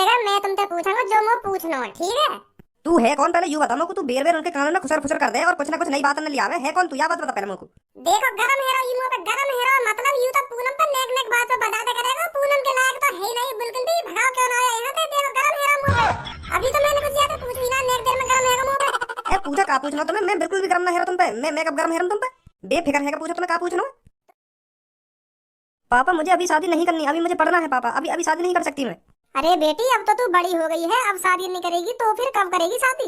मिलेगा मैं तुमसे पूछूंगा जो मैं पूछना है, ठीक है? तू है कौन पहले यू बता मेरे को। तू बेर बेर उनके कानों में खुसर फुसर कर दे और कुछ ना कुछ नई बात न लियावे। है कौन तू? या बात बता पहले मेरे को। देखो गरम हेरो यू पे गरम हेरो मतलब यू तो पूनम पर नेक नेक बात पे बताते करेगा। पूनम के लायक तो है ही नहीं बिल्कुल भी। भगाओ क्यों ना आया यहां पे? देखो गरम हेरो मुंह पे अभी तो मैंने कुछ ज्यादा पूछ ही ना, नेक देर में गरम हेरो मुंह पे। ए पूछा का पूछना तुम्हें? मैं बिल्कुल भी गरम ना हेरो तुम पे। मैं कब गरम हेरो तुम पे? बेफिक्र है का पूछा तुम्हें का पूछना है? पापा मुझे अभी शादी नहीं करनी, अभी मुझे पढ़ना है पापा। अभी अभी शादी नहीं कर सकती मैं। अरे बेटी अब तो तू बड़ी हो गई है, अब शादी नहीं करेगी तो फिर कब करेगी शादी?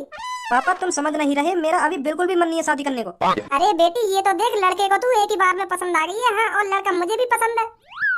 पापा तुम समझ नहीं रहे, मेरा अभी बिल्कुल भी मन नहीं है शादी करने को। अरे बेटी ये तो देख लड़के को तू एक ही बार में पसंद आ गई है। हाँ, और लड़का मुझे भी पसंद है।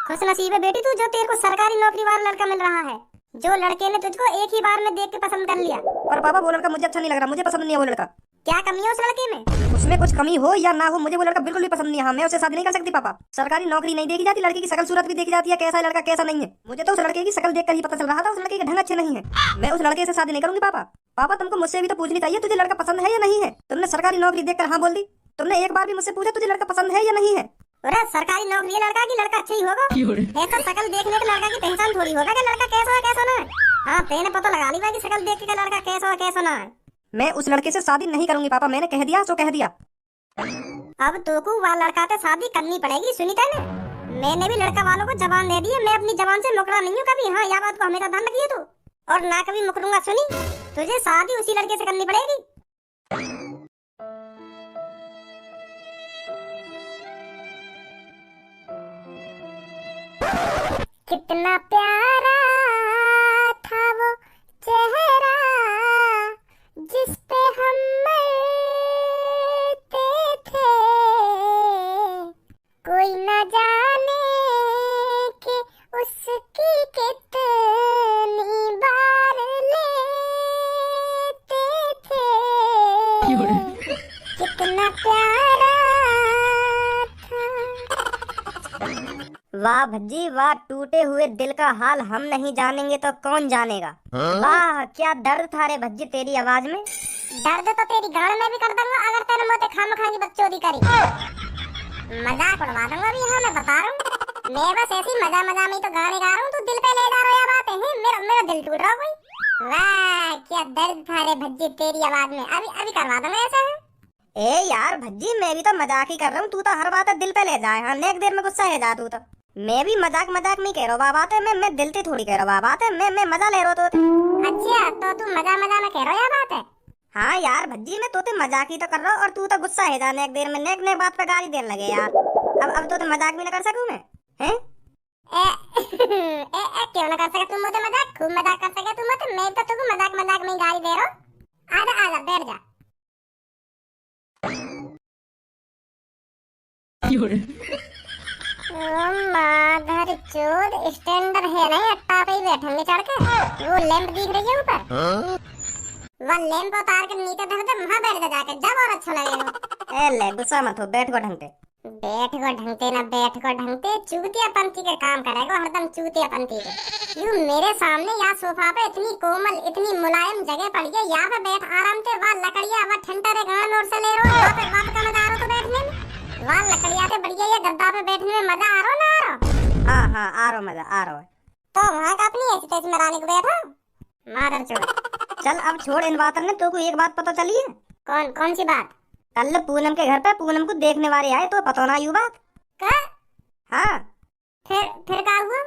खुश नसीब है बेटी तू जो तेरे को सरकारी नौकरी वाला लड़का मिल रहा है, जो लड़के ने तुझको एक ही बार में देख के पसंद कर लिया। पर पापा वो लड़का मुझे अच्छा नहीं लग रहा, मुझे पसंद नहीं है वो लड़का। क्या कमी है उस लड़के में? उसमें कुछ कमी हो या ना हो मुझे वो लड़का बिल्कुल भी पसंद नहीं है। हाँ, मैं उससे शादी नहीं कर सकती पापा। सरकारी नौकरी नहीं देखी जाती, लड़की की शकल सूरत भी देखी जाती है, कैसा है लड़का कैसा नहीं है। मुझे तो उस लड़के की शकल देखकर ही पता चल रहा था उस लड़के के ढंग अच्छे नहीं है। मैं उस लड़के से शादी नहीं करूंगी पापा। पापा तुमको मुझसे भी तो पूछनी चाहिए तुझे लड़का पसंद है या नहीं है। तुमने सरकारी नौकरी देखकर हाँ बोल दी। तुमने एक बार भी मुझसे पूछा तुझे लड़का पसंद है या नहीं है? अरे सरकारी नौकरी लड़का की लड़का अच्छा ही होगा। ऐसा शकल देखने के लड़का की पहचान थोड़ी होगा कि लड़का कैसा है कैसा ना है। हाँ तेने पता लगा ली कि शकल देख के लड़का कैसा है कैसा ना है। मैं उस लड़के से शादी नहीं करूंगी पापा। मैंने कह दिया सो कह दिया। अब तो को वह लड़का से शादी करनी पड़ेगी। सुनी तैने? मैंने भी लड़का वालों को जबान दे दी है। मैं अपनी जबान से मुकरा नहीं हूँ कभी। हाँ यह बात को हमेशा ध्यान रखिए तू, और ना कभी मुकरूंगा। सुनी, तुझे शादी उसी लड़के से करनी पड़ेगी। कितना प्यारा था वो चेहरा जिस पे हम मरते थे, कोई न जाने कि उसकी कितनी बार लेते थे। कितना प्यारा था। वाह भज्जी वाह, टूटे हुए दिल का हाल हम नहीं जानेंगे तो कौन जानेगा। वाह क्या दर्द था रे भज्जी तेरी आवाज में। दर्द तो तेरी गाड़ में भी कर दूंगा अगर तेरे मुंह पे खामखानी बकचोदी करी। मजाक उड़वा दूंगा अभी। हाँ मैं बता रहा हूँ, मैं बस ऐसी मजा मजा में तो गाने गा रहा हूँ, तू दिल पे ले जा रहा है। बात है मेरा मेरा दिल टूट रहा कोई। वाह क्या दर्द था रे भज्जी तेरी आवाज में। अभी अभी करवा दूंगा ऐसा है। ए यार भज्जी मैं भी तो मजाक ही कर रहा हूँ, तू तो हर बात दिल पे ले जाए। हाँ नेक देर में गुस्सा है जा तू तो। मैं भी मजाक मजाक नहीं कह रहा बात है। मैं दिल से थोड़ी कह रहा बात है। मैं मजा ले रहा तो। अच्छा तो तू मजा मजा में कह रहा है बात है। हाँ यार भज्जी मैं तो मजाक ही तो कर रहा हूँ और तू तो गुस्सा है जा नेक देर में। नेक नेक बात पे गाली देने लगे यार। अब तो मजाक भी ना कर सकूं मैं? हैं? क्यों ना कर सके तुम मुझे मजाक? खूब मजाक कर सके तुम मुझे। मैं तो तुमको मजाक मजाक में गाली दे रहा हूँ। आजा आजा बैठ जा। माधर चोद स्टैंडर है नहीं, अट्टा पे ही बैठेंगे चढ़ के। वो लैंप दिख रही है ऊपर, वह लैंप उतार के नीचे धर दे, वहां बैठ जा जाके जब और अच्छा लगेगा। ए ले गुस्सा मत हो, बैठ को ढंगते। बैठ को ढंगते ना बैठ को ढंगते, चूतिया पंथी के काम करेगा हरदम चूतिया पंथी के। यू मेरे सामने यहाँ सोफा पे इतनी कोमल इतनी मुलायम जगह पड़ी है, यहाँ पे बैठ आराम से। वहाँ लकड़ियाँ वहाँ ठंडा गान और से ले रो, वहाँ पे का मजा आ रहा तो बैठने में। वहाँ लकड़ियाँ पे बढ़िया ये गद्दा पे बैठने में मजा आ रहा ना आ रहा? हाँ हाँ आ रहा मजा आ रहा है। तो वहाँ का अपनी ऐसी तैसी मराने को बैठा मादर चोद। चल अब छोड़ इन बातों ने। तो कोई एक बात पता चली है? कौन कौन सी बात? कल पूनम के घर पे पूनम को देखने वाले आए तो पता ना यू बात का? हाँ फिर क्या हुआ?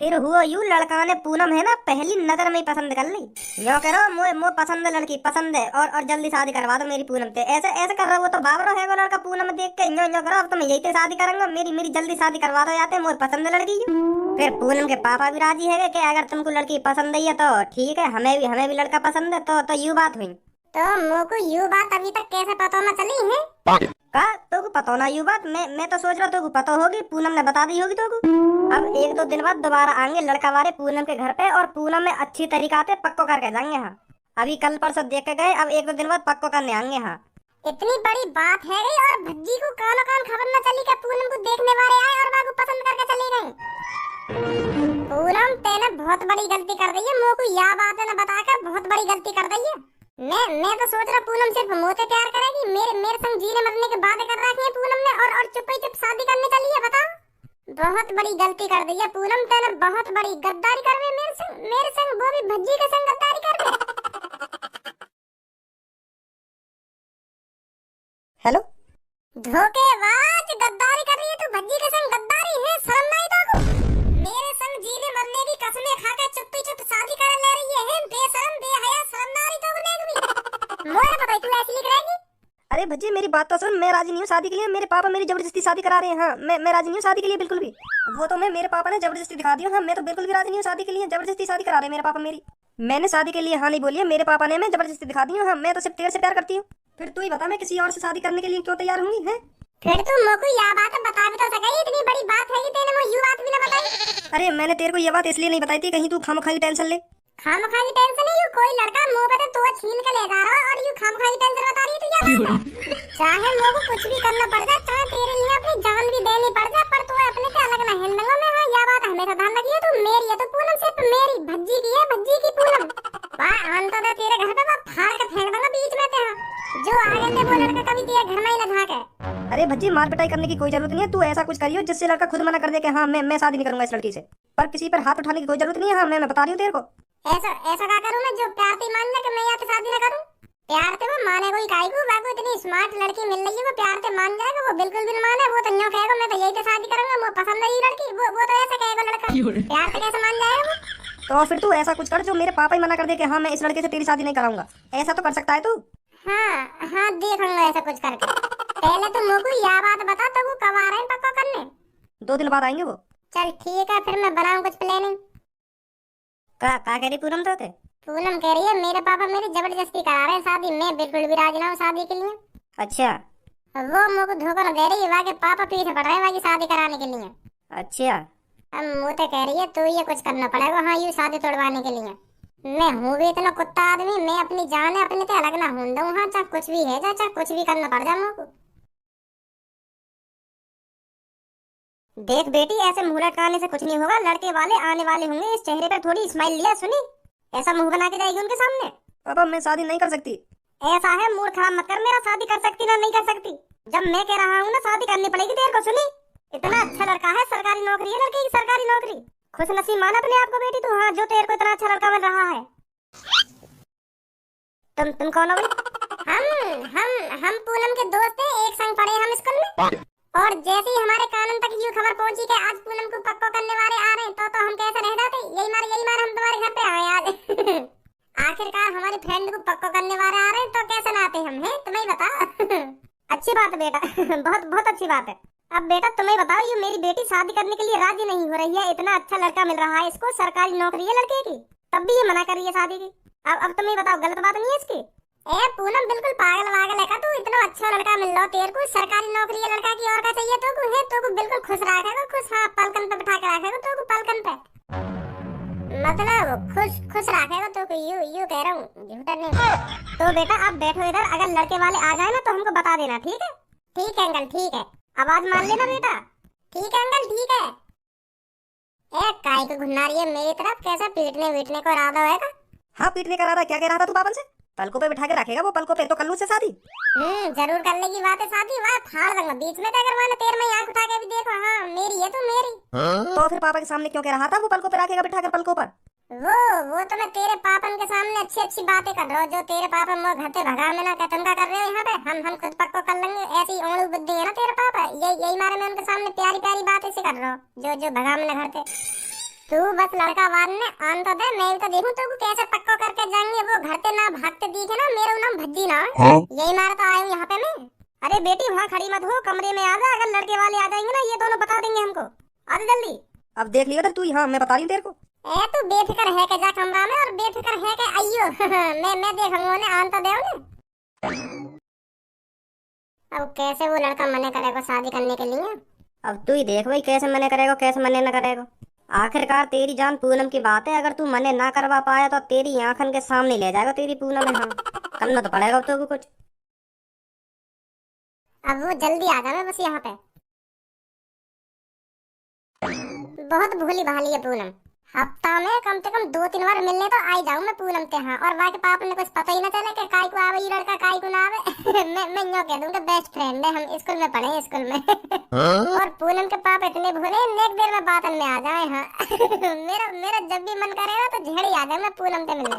फिर हुआ यू लड़का ने पूनम है ना पहली नजर में ही पसंद कर ली। यो करो मो पसंद है लड़की पसंद है और जल्दी शादी करवा दो मेरी पूनम से। ऐसे ऐसे कर रहा वो तो बाबरो है वो लड़का पूनम देख के यो करो अब तो मैं यही से शादी करूंगा। मेरी जल्दी शादी करवा दो जाते मोर पसंद है लड़की। फिर पूनम के पापा भी राजी है कि अगर तुमको लड़की पसंद है तो ठीक है, हमें भी लड़का पसंद है। तो यू बात हुई। तो मोको यू बात अभी तक कैसे पता ना चली है? का तो को पता ना यू बात? मैं तो सोच रहा तो को पता होगी, पूनम ने बता दी होगी तो को। अब एक दो दिन बाद दोबारा आएंगे लड़का वाले पूनम के घर पे और पूनम में अच्छी तरीका से पक्को करके जाएंगे। हाँ अभी कल परसों देख के गए, अब एक दो दिन बाद पक्को करने आएंगे। हाँ इतनी बड़ी बात है गई और भज्जी को कानो कान खबर न चली कि पूनम को देखने वाले आए और बाबू पसंद करके चली गई। पूनम तेने बहुत बड़ी गलती कर दी है, मोको यह बात है ना बताकर बहुत बड़ी गलती कर दी है। मैं तो सोच रहा पूनम सिर्फ मोते प्यार करेगी, मेरे संग जीने मरने के बातें कर रखी है पूनम ने और चुप ही चुप शादी करने चली है। बताओ बहुत बड़ी गलती कर दी है पूनम, तेने बहुत बड़ी गद्दारी कर रही है मेरे संग, वो भी भज्जी के संग गद्दारी कर रही। हेलो, धोखेबाज, गद्दारी कर रही है तू, भज्जी के संग गद्दारी है, शर्म नहीं तो मेरे संग जीने मरने की कसमें खा के चुप्पी चुप शादी कर ले रही है, बेशरम बेहया शर्मनारी तो भी। मोरे बताई तू ऐसी लिख रहेगी? अरे भज्जी मेरी बात तो सुन, मैं राजी नहीं हूँ शादी के लिए। मेरे पापा मेरी जबरदस्ती शादी करा रहे हैं। हाँ, मैं राजी नहीं हूँ शादी के लिए बिल्कुल भी। वो तो मैं, मेरे पापा ने जबरदस्ती दिखा दी। हाँ, मैं तो बिल्कुल भी राजी नहीं हूँ शादी के लिए। जबरदस्ती शादी करा रहे हैं मेरे पापा मेरी। मैंने शादी के लिए हाँ नहीं बोली है, मेरे पापा ने मैं जबरदस्ती दिखा दी हूँ। हाँ, मैं तो सिर्फ तेरे से प्यार करती हूँ। फिर तू ही बता, मैं किसी और से शादी करने के लिए क्यों तैयार होंगी? है फिर तू मोको या बात बता भी तो सका, इतनी बड़ी बात है कि तेने वो यू बात भी ना बताई। अरे मैंने तेरे को ये बात इसलिए नहीं बताई थी, कहीं तू खामखा की टेंशन ले। खामखा की टेंशन है? यू कोई लड़का मुंह पे तो छीन के ले जा रहा है और यू खामखा की टेंशन बता रही है? तू क्या चाहे मोको कुछ भी करना पड़ जाए, चाहे तेरे लिए अपनी जान भी देनी पड़ जाए, पर तू अपने से अलग ना हिलना। मैं हाँ, यह बात हमेशा ध्यान रखिए, तू मेरी है तो पूनम सिर्फ मेरी, भज्जी की है, भज्जी की पूनम। वाह आन तो तेरे घर पे फाड़ के फेंक दूंगा बीच में तेरा, जो आगे से वो लड़का कभी तेरे घर में ही ना झाके। अरे भज्जी मार पिटाई करने की कोई जरूरत नहीं है। तू ऐसा कुछ करियो जिससे लड़का खुद मना कर दे कि हाँ मैं शादी नहीं करूंगा इस लड़की से। पर किसी पर हाथ उठाने की कोई जरूरत नहीं है। हाँ, मैं बता रही हूँ तेरे को। ऐसा क्या करूं मैं जो प्यार से मान जाए कि मैं यहाँ से शादी ना करूं? प्यार से वो माने कोई काई को, बाको इतनी स्मार्ट लड़की मिल रही है, वो प्यार से मान जाएगा? वो बिल्कुल भी नहीं माने, वो तो न्यों कहेगा मैं तो यही से शादी करूंगा, वो पसंद है ये लड़की, वो तो ऐसा कहेगा लड़का। प्यार से कैसे मान जाएगा वो? तो फिर तू ऐसा कुछ कर जो मेरे पापा ही मना कर दे कि हाँ मैं इस लड़के से तेरी शादी नहीं कराऊंगा। ऐसा तो कर सकता है तू। हाँ देखूंगा ऐसा कुछ करके। पहले तो मुझको यह बात बता, तो वो कब आ रहे हैं पक्का करने? 2 दिन बाद आएंगे वो। चल ठीक है, फिर मैं बनाऊं कुछ प्लानिंग। का कह रही पूनम? तो पूनम कह रही है मेरे पापा मेरी जबरदस्ती करा रहे हैं शादी, मैं बिल्कुल भी राजी ना हूँ शादी के लिए। अच्छा वो मुझको धोखा न दे रही है, वाके पापा पीछे पड़ रहे हैं वाकी शादी कराने के लिए। अच्छा, अब मुँह तो कह रही है तो ये कुछ करना पड़ेगा हाँ ये शादी तोड़वाने के लिए। मैं हूँ भी इतना कुत्ता आदमी, मैं अपनी जान है अपने से अलग ना हूँ दूँ। हाँ चाहे कुछ भी है, चाहे कुछ भी करना पड़ जाए मुझको। देख बेटी, ऐसे मुंह लटकाने से कुछ नहीं होगा, लड़के वाले आने वाले होंगे, इस चेहरे पर थोड़ी स्माइल लिया सुनी, ऐसा मुंह बना के जाएगी उनके सामने। पापा मैं शादी नहीं कर सकती। ऐसा है, मूड खराब मत कर मेरा, शादी कर सकती ना नहीं कर सकती। जब मैं कह रहा हूँ ना शादी करनी पड़ेगी तेरे को, सुनी? इतना अच्छा लड़का है, सरकारी नौकरी है लड़के की, सरकारी नौकरी। खुश नसीब मान अपने आप को बेटी तू, हाँ जो तेरे को इतना अच्छा लड़का मिल रहा है। तुम कौन हो? हम पूनम के दोस्त हैं, एक संग पढ़े हम स्कूल में। और जैसे ही हमारे कानून तक ये खबर पहुंची कि आज पूनम को पक्का करने वाले आ रहे हैं, तो हम कैसे रह जाते? यही मार हम तुम्हारे घर पे आए आज। आखिरकार हमारी फ्रेंड को पक्का करने वाले आ रहे हैं, तो कैसे ना आते हम? हैं तुम्हें बता। अच्छी बात है बेटा, बहुत बहुत अच्छी बात है। अब बेटा तुम्हें बताओ, ये मेरी बेटी शादी करने के लिए राजी नहीं हो रही है, इतना अच्छा लड़का मिल रहा है इसको, सरकारी नौकरी है लड़के की, तब भी ये मना कर रही है शादी की। अब तुम्हें बताओ गलत बात नहीं है इसकी? ए पूनम बिल्कुल पागल वागल है का तू? इतना अच्छा लड़का मिल रहा तेरे को, सरकारी नौकरी है लड़का की, और क्या चाहिए तो को? है तो को बिल्कुल खुश रखेगा, खुश। हाँ पलकन पे बिठा के रखेगा तो को, पलकन पे मतलब खुश रखेगा तो को। यू कह रहा हूँ, झूठा नहीं। तो बेटा आप बैठो इधर, अगर लड़के वाले आ जाए ना तो हमको बता देना, ठीक है? ठीक है अंकल ठीक है, आवाज मान लेना बेटा। ठीक है अंकल ठीक है। ए काय को घुन्ना रही है मेरी तरफ, कैसा पीटने वीटने को इरादा है का? हाँ पीटने का इरादा। क्या कह रहा था तू पापन से? पलकों पे बिठा के रखेगा वो, पलकों पे तो कल्लू से शादी। जरूर करने की बात है शादी, वाह फाड़ दूंगा बीच में, अगर मैंने तेरे में आंख उठा के भी देखो, हाँ मेरी है तू मेरी। तो फिर पापा के सामने क्यों कह रहा था वो पलकों पे रखेगा बिठा कर पलकों पर? वो तो मैं तेरे पापन के सामने अच्छी बातें कर रहा हूँ, जो तेरे पापा वो घर से भगा में ना तुम क्या कर रहे हो यहाँ पे? हम खुद पक्को कर लेंगे, ऐसी ओंगली बुद्धि है ना तेरे पापा, यही मारे मैं उनके सामने प्यारी बातें से कर रहा हूँ, जो भगा में ना घर से। तू बस लड़का वार ने आन तो दे, मैं तो देखूं तू कैसे पक्का करके जाएंगे, वो घर से ना भागते दिखे ना, मेरा नाम भज्जी ना। यही मारा तो आया हूँ यहाँ पे मैं। अरे बेटी वहाँ खड़ी मत हो, कमरे में आ जा, अगर लड़के वाले आ जाएंगे ना ये दोनों बता देंगे हमको, आ जा जल्दी। अब देख लियो तू, हाँ मैं बता रही हूँ तेरे को। ए तू बेफिक्र है के जा कमरा में, और बेफिक्र है के आइयो। मैं देखूंगा उन्हें, आन तो दे उन्हें। अब कैसे वो लड़का मने करेगा शादी करने के लिए? अब तू ही देख भाई, कैसे मने करेगा कैसे मने न करेगा। आखिरकार तेरी जान पूनम की बात है, अगर तू मने ना करवा पाया तो तेरी आंखन के सामने ले जाएगा तेरी पूनम। हाँ करना तो पड़ेगा तो कुछ। अब वो जल्दी आ जाए बस यहाँ पे। बहुत भोली भाली है पूनम, हफ्ता में कम से कम 2-3 बार मिलने तो आई जाऊं मैं पूनम ते। हाँ, और बाकी पापा ने कुछ पता ही ना चले कि काय को आवे ये लड़का काय को ना आवे। मैं यूं कह दूंगा बेस्ट फ्रेंड है, हम स्कूल में पढ़े हैं स्कूल में। और पूनम के पापा इतने भोले एक देर में बातन में आ जाए। हाँ मेरा मेरा जब भी मन करे ना तो झेड़ ही आ जाए मैं पूनम से मिलने।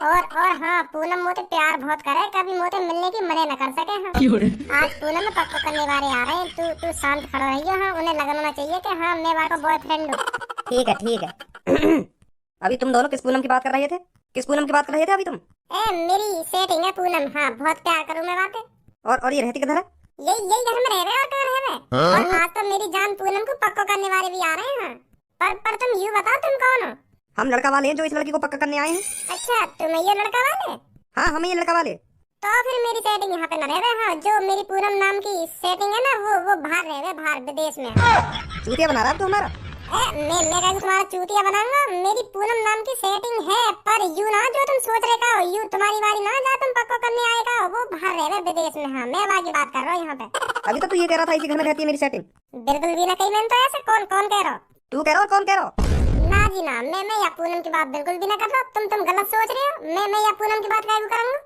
और हाँ, पूनम मोते प्यार बहुत करे, कभी मोते मिलने की मने न कर सके। हाँ, आज पूनम में पक्का करने वाले आ रहे हैं, तू शांत खड़ा रहियो। हाँ, उन्हें लगना चाहिए कि हाँ मैं वाला बॉयफ्रेंड हूँ। ठीक है ठीक है। अभी तुम दोनों किस पूनम की बात कर रहे थे? किस पूनम की बात कर रहे थे अभी तुम? मेरी सेटिंग है पूनम। हाँ, बहुत प्यार करूँ मैं बातें। और ये रहती किधर है? यही घर में रह रहे और कहाँ रह रहे। और आज तो मेरी जान पूनम को पक्का करने वाले भी आ रहे हैं। पर तुम यूँ बताओ तुम कौन हो? हम लड़का वाले हैं जो इस लड़की को पक्का करने आए हैं। अच्छा, तुम ये लड़का वाले? हाँ, हम ये लड़का वाले। तो फिर मेरी सेटिंग यहाँ पे न रह रहे। हाँ, जो मेरी पूनम नाम की सेटिंग है ना, वो बाहर रह रहे, बाहर विदेश में। चूतिया बना रहा है तू हमारा। मैं क्या तुम्हारा चूतिया बनाऊंगा? मेरी पूनम नाम की सेटिंग है, पर यू ना जो तुम सोच रहे का, यू तुम्हारी वाली ना जा तुम पक्का करने आएगा, वो बाहर रह रहे विदेश में। हाँ, मैं बाकी बात कर रहा हूँ यहाँ पे। अभी तो तू ये कह रहा था इसी घर में रहती है मेरी सेटिंग। बिल्कुल भी ना कही मैंने तो ऐसे। कौन कौन कह रहा हो? तू कह रहा हो? कौन कह रहा हो? ना जी ना, मैं या पूनम की बात बिल्कुल भी ना कर रहा। तुम गलत सोच रहे हो। मैं या पूनम की बात काहे को करूंगा?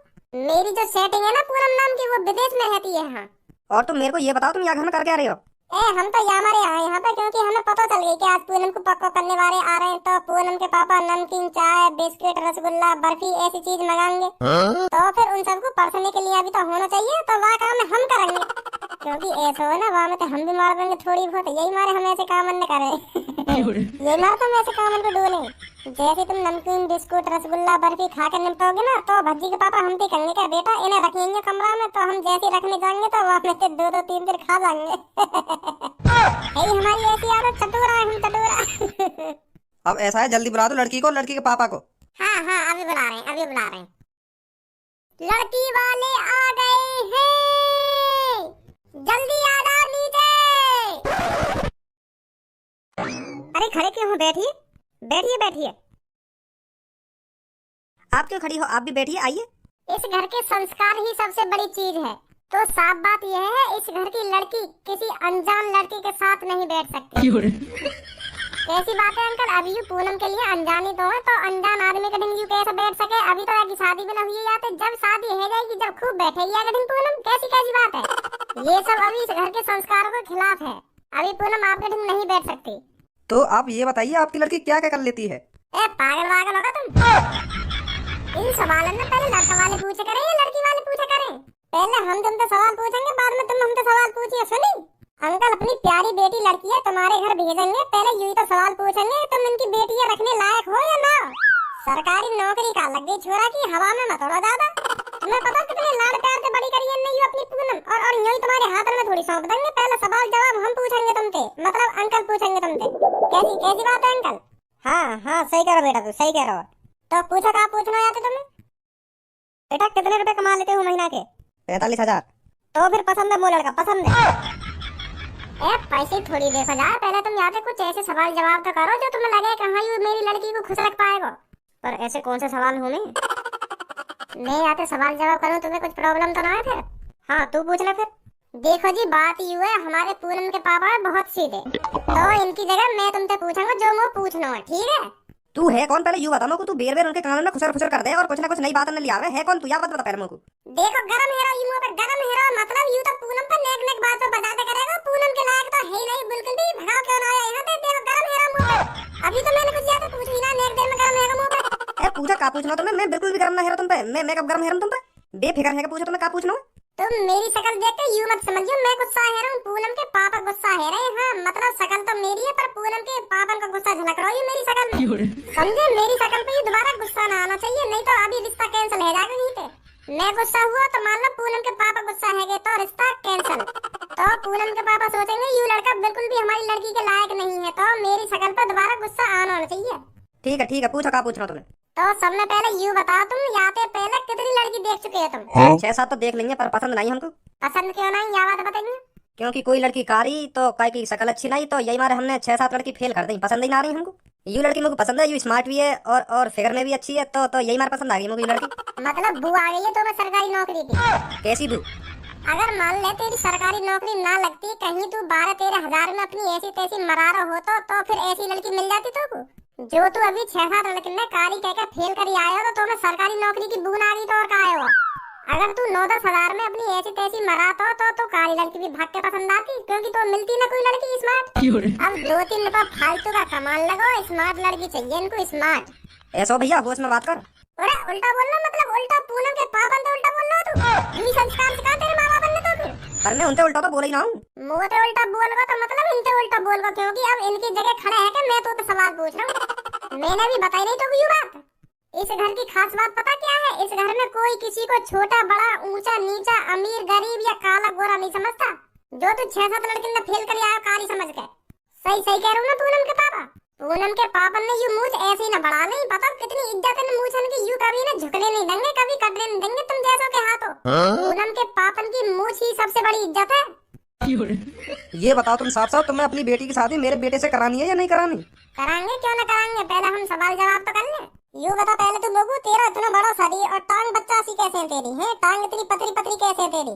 मेरी जो सेटिंग है ना पूनम नाम की, वो विदेश में रहती है। हाँ, और तुम मेरे को ये बताओ तुम यहाँ घर में कर क्या रहे हो? हम तो हमारे यहाँ पे, क्योंकि हमें पता चल गई कि आज पूनम को पक्का करने वाले आ रहे हैं, तो पूनम के पापा नमकीन, चाय, बिस्किट, रसगुल्ला, बर्फी ऐसी चीज मंगाएंगे। तो फिर उन सबको परसने के लिए अभी तो होना चाहिए, तो वह काम हम करेंगे। क्योंकि ऐसा हो ना, वहाँ में तो हम भी मार देंगे थोड़ी बहुत। यही मारे हम ऐसे काम न करे। ये मार तुम ऐसे काम को डोले। जैसे तुम नमकीन, बिस्कुट, रसगुल्ला, बर्फी खा कर निपटोगे ना, तो भज्जी के पापा हम भी कहेंगे क्या बेटा इन्हें रखेंगे कमरा में, तो हम जैसे रखने जाएंगे तो वहाँ में 2-3 दिन खा जाएंगे। हमारी ऐसी आदत, चटोरा है हम, चटोरा। अब ऐसा है, जल्दी बुला दो लड़की को, लड़की के पापा को। हाँ, अभी बुला रहे हैं, अभी बुला रहे हैं। लड़की वाले आ गए हैं, जल्दी आ जाओ नीचे। अरे खड़े क्यों हो? बैठिए बैठिए बैठिए। आप क्यों खड़ी हो? आप भी बैठिए, आइए। इस घर के संस्कार ही सबसे बड़ी चीज है। तो साफ बात यह है, इस घर की लड़की किसी अनजान लड़के के साथ नहीं बैठ सकती। कैसी बात है अंकल? अभी यू पूनम के लिए अनजानी तो है, तो अनजान आदमी के ढंग यू कैसे बैठ सके? अभी तो आगे शादी भी ना हुई जाते, जब शादी हो जाएगी जब खूब बैठेगी आगे ढंग पूनम। कैसी कैसी बात है? ये सब अभी इस घर के संस्कारों के खिलाफ है। अभी पूनम आपके ढंग नहीं बैठ सकती। तो आप ये बताइए आपकी लड़की क्या क्या कर लेती है? पागल वागल होगा तुम। इन सवालों में पहले लड़का वाले पूछे करें या लड़की वाले पूछे करें? पहले हम तुमसे सवाल पूछेंगे, बाद में तुम हमसे सवाल पूछिए। सुनी अंकल, अपनी प्यारी बेटी लड़की है, तुम्हारे घर भेजेंगे, पहले यही तो सवाल पूछेंगे तुम इनकी बेटियां रखने लायक हो या ना। सरकारी नौकरी का लग गई छोरा की हवा में मत उड़ो ज्यादा। तुम्हें पता कितने लाड प्यार से बड़ी करी है नहीं अपनी पूनम, और यूं ही तुम्हारे हाथ में थोड़ी सौंप देंगे। पहले सवाल जवाब हम पूछेंगे तुमसे, मतलब अंकल पूछेंगे तुमसे। कैसी कैसी बात है अंकल? हाँ, सही कह रहा बेटा, तू सही कह रहा। तो पूछो क्या पूछना है तुम्हें? बेटा कितने रुपए कमा लेते हो महीना के? 45,000। तो फिर पसंद है वो लड़का, पसंद है। पैसे थोड़ी देखो जा, पहले तुम यहाँ पे कुछ ऐसे सवाल जवाब तो करो जो तुम्हें लगे कि हाँ ये मेरी लड़की को खुश रख पाएगा। पर ऐसे कौन से सवाल होंगे? मैं यहाँ पे सवाल जवाब करूँ, तुम्हें कुछ प्रॉब्लम तो ना है फिर? हाँ, तू पूछ ले फिर। देखो जी, बात यूँ है, हमारे पूनम के पापा है बहुत सीधे, तो इनकी जगह मैं तुमसे पूछूंगा जो मुझे पूछना है, ठीक है? तू है कौन? पहले यू बता मेरे को। तू बेर बेर उनके कानों में खुसर खुसर कर दे और कुछ ना कुछ नई बात न ले आवे। है कौन तू? या बता पहले मेरे को। देखो गरम हेरो, यू पे गरम हेरो मतलब यू तो पूनम पर नेक नेक बात पे बताते करेगा। पूनम के लायक तो है ही नहीं बिल्कुल भी। भगाओ क्यों ना आया यहाँ पे? देखो गरम हेरो मुंह पे। अभी तो मैंने कुछ ज्यादा पूछ ही ना, नेक देर में गरम हेरो मुंह पे। पूछा का पूछना तुम्हें? मैं बिल्कुल भी गरम ना हेरो तुम पे। मैं कब गरम हेरो तुम पे? बेफिक्र है कि पूछो तुम्हें का पूछना है। तुम मेरी शक्ल देख के यूं मत समझियो मैं गुस्सा है रहा हूँ, पूनम के पापा गुस्सा है रहे। हाँ, मतलब शक्ल तो मेरी है, पर पूनम के पापा का गुस्सा झलक रहा है मेरी शक्ल में। समझे? मेरी शक्ल पे दोबारा गुस्सा ना आना चाहिए, नहीं तो अभी रिश्ता कैंसिल हो जाएगा यहीं पे। मैं गुस्सा हुआ तो मान लो पूनम के पापा गुस्सा है तो रिश्ता कैंसिल। तो पूनम के पापा सोचेंगे ये लड़का बिल्कुल भी हमारी लड़की के लायक नहीं है, तो मेरी शक्ल पर दोबारा गुस्सा आना चाहिए। ठीक है, पूछो का पूछना तुम्हें। तो सबने पहले यूं बताओ, तुम यहाँ पे पहले कितनी लड़की देख चुके हो तुम? 6-7 तो देख लेंगे, पर पसंद नहीं हमको। पसंद क्यों नहीं, यह बात बताइए। क्योंकि कोई लड़की कारी तो काय की शक्ल अच्छी नहीं, तो यही मारे हमने 6-7 लड़की फेल कर दी। पसंद ही ना आ रही हमको। यू लड़की मुझे पसंद है, यू स्मार्ट भी है और फिगर में भी अच्छी है, तो यही मारे पसंद आ गई मुझे लड़की। मतलब बू आ गई है तो मैं सरकारी नौकरी की? कैसी बू? अगर मान ले तेरी सरकारी नौकरी ना लगती, कहीं तू 12-13 हजार में अपनी ऐसी तैसी मरा रहा हो तो फिर ऐसी लड़की मिल जाती तो? जो तू अभी 6-7 लड़के में कारी कह के फेल करी आया हो तो तुम्हें सरकारी नौकरी की बून आ रही तो और का आए हो। अगर तू 9-10 हजार में अपनी ऐसी तैसी मराता हो तो कारी लड़की भी भाग के पसंद आती, क्योंकि तो मिलती ना कोई लड़की स्मार्ट। अब 2-3 रुपया फालतू का कमाल लगाओ, स्मार्ट लड़की चाहिए इनको, स्मार्ट। ऐसा भैया होश में बात कर। अरे उल्टा बोलना मतलब उल्टा पूनम के पापन तो उल्टा बोल रहा तू। यही संस्कार सिखा तेरे माँ बाप ने तो फिर। पर मैं उनसे उल्टा तो बोल ही ना हूँ। मुझे उल्टा बोलगा तो मतलब इनसे उल्टा बोलगा, क्योंकि अब इनकी जगह खड़े हैं कि मैं तो सवाल पूछ रहा हूँ। मैंने भी बताई नहीं तो क्यों बात। इस घर की खास बात पता क्या है? इस घर में कोई किसी को छोटा बड़ा ऊंचा नीचा अमीर गरीब या काला गोरा नहीं समझता। जो तू 6-7 लड़के ने फेल कर आया कारी समझ के। सही सही कह रहा हूँ ना पूनम के पापा। पूनम के पापा ने यूं मूछ ऐसे ही ना बढ़ा नहीं, पता कितनी इज्जत है मूछ उनकी, यूं कभी ना झुकने नहीं देंगे, कभी कटने नहीं देंगे तुम जैसों के हाथों। पूनम के पापन की मूछ ही सबसे बड़ी इज्जत है। ये बताओ तुम साफ साफ, तुम्हें अपनी बेटी की शादी मेरे बेटे से करानी है या नहीं करानी? कराएंगे, क्यों ना कराएंगे, पहले हम सवाल जवाब तो कर ले। यूं बता पहले तू बबू, तेरा इतना बड़ा शरीर और टांग बच्चा सी कैसे है तेरी? है टांग इतनी पतली पतली कैसे है तेरी?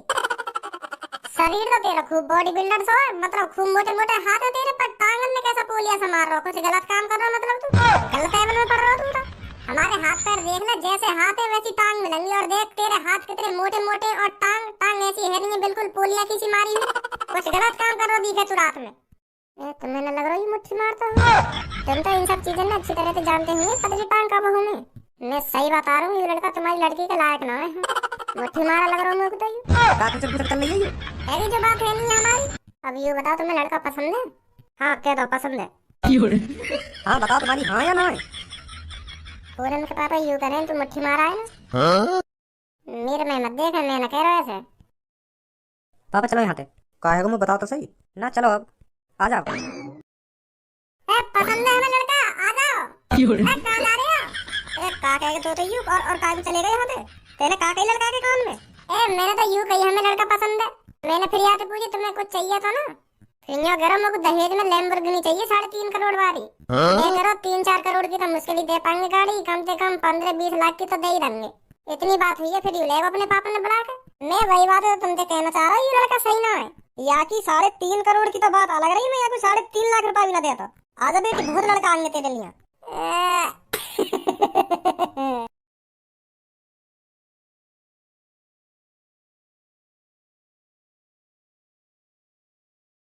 शरीर तो तेरा खूब बॉडी बिल्डर सा है, मतलब खूब मोटे मोटे हाथ है तेरे, पर टांग में कैसा पोलिया से मार रहा हो? कुछ गलत काम कर रहा हो मतलब तू? गलत एवन में पड़ रहा हो तुम तो। हमारे हाथ पैर देख ले, जैसे हाथ है वैसी टांग मिलेंगी, और देख तेरे हाथ कितने मोटे मोटे, और टांग ऐसी है नहीं बिल्कुल पोलिया की सी मारी हुई। कुछ गलत काम कर रहा दिखे तू रात में। तुम्हें न लग रहा है मुट्ठी मारता हूँ? तुम तो इन सब चीजें ना अच्छी तरह से जानते होंगे, पतली टांग का बहू में। मैं सही बता रहा हूँ, ये लड़का तुम्हारी लड़की के लायक ना है। मुट्ठी मारा लग रहा हूँ मेरे को तो। चल रही है ऐसी जो बात है नहीं हमारी। अब ये बताओ तुम्हें लड़का पसंद है? हाँ कह दो पसंद है। हाँ बताओ तुम्हारी हाँ या ना है? पूनम के पापा यूं करें, तू मुट्ठी मारा है ना? मेरे में मत देख, मैं न कह रहा ऐसे। पापा चलो यहाँ से। काहे को मैं बताओ तो सही ना, चलो अब आ जाओ। पसंद है हमें लड़का, आ जाओ। कहाँ जा रहे हो? का कह के तो यूं और का भी चले गए यहाँ पे। तेरे का कही लड़का के कान में? मैंने तो यूं कही हमें लड़का पसंद है। मैंने फिर यहाँ पे पूछी तुम्हें कुछ चाहिए था ना? फिर यहाँ गरम को दहेज में लैम्बोर्गिनी चाहिए 3.5 करोड़ वाली। ये करो 3-4 करोड़ की तो मुश्किल ही दे पाएंगे गाड़ी, कम से कम 15-20 लाख की तो दे ही देंगे। इतनी बात हुई है, फिर यूं लेगा अपने पापा ने बुला के। मैं वही बात है तुमसे कहना चाह रहा हूँ, ये लड़का सही ना है। या की 3.5 करोड़ की तो बात अलग रही, मैं या कोई 3.5 लाख रुपया भी ना देता। आजा बेटी बहुत लड़का आएंगे तेरे लिए।